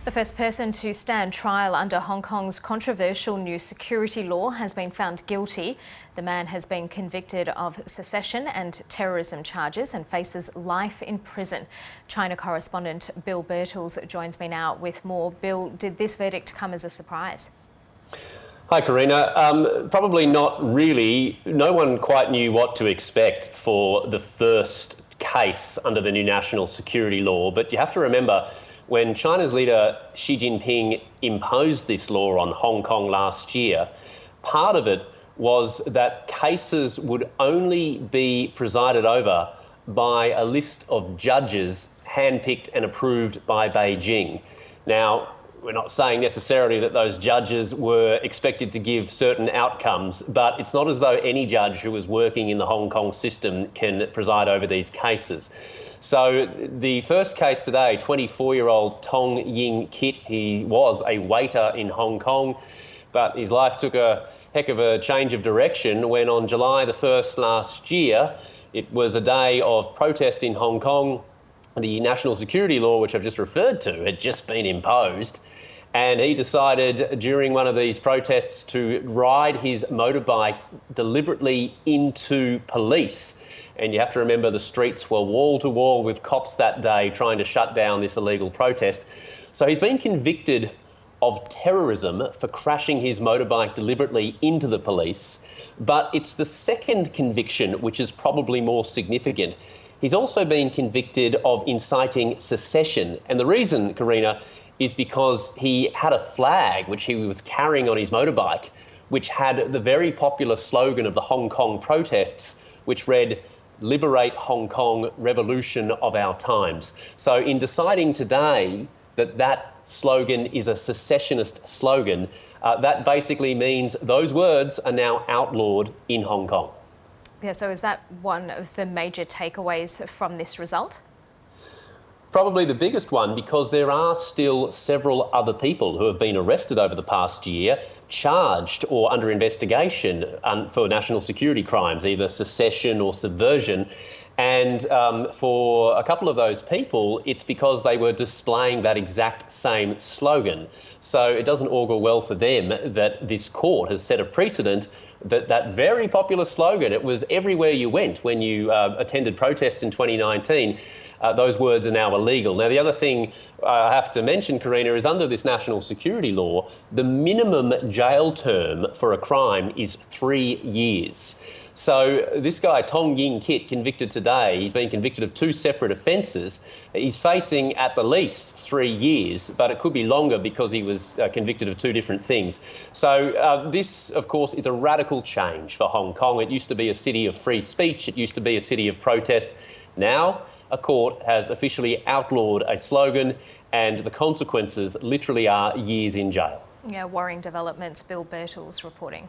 The first person to stand trial under Hong Kong's controversial new security law has been found guilty. The man has been convicted of secession and terrorism charges and faces life in prison. China correspondent Bill Birtles joins me now with more. Bill, did this verdict come as a surprise? Hi, Karina. Probably not really. No one quite knew what to expect for the first case under the new national security law. But you have to remember, when China's leader Xi Jinping imposed this law on Hong Kong last year, part of it was that cases would only be presided over by a list of judges handpicked and approved by Beijing. Now, we're not saying necessarily that those judges were expected to give certain outcomes, but it's not as though any judge who is working in the Hong Kong system can preside over these cases. So the first case today, 24-year-old Tong Ying-kit, he was a waiter in Hong Kong, but his life took a heck of a change of direction when on July the 1st last year, it was a day of protest in Hong Kong. The national security law, which I've just referred to, had just been imposed. And he decided during one of these protests to ride his motorbike deliberately into police. And you have to remember the streets were wall to wall with cops that day trying to shut down this illegal protest. So he's been convicted of terrorism for crashing his motorbike deliberately into the police. But it's the second conviction which is probably more significant. He's also been convicted of inciting secession. And the reason, Karina, is because he had a flag which he was carrying on his motorbike, which had the very popular slogan of the Hong Kong protests, which read, "Liberate Hong Kong, revolution of our times." So in deciding today that that slogan is a secessionist slogan, that basically means those words are now outlawed in Hong Kong. Yeah, so is that one of the major takeaways from this result? Probably the biggest one, because there are still several other people who have been arrested over the past year, charged or under investigation for national security crimes, either secession or subversion. And for a couple of those people, it's because they were displaying that exact same slogan. So it doesn't augur well for them that this court has set a precedent that that very popular slogan, it was everywhere you went when you attended protests in 2019. Those words are now illegal. Now, the other thing I have to mention, Karina, is under this national security law, the minimum jail term for a crime is 3 years. So this guy, Tong Ying-kit, convicted today, he's been convicted of 2 separate offences. He's facing at the least 3 years, but it could be longer because he was convicted of 2 different things. So this, of course, is a radical change for Hong Kong. It used to be a city of free speech. It used to be a city of protest. Now, a court has officially outlawed a slogan, and the consequences literally are years in jail. Yeah, worrying developments. Bill Birtles reporting.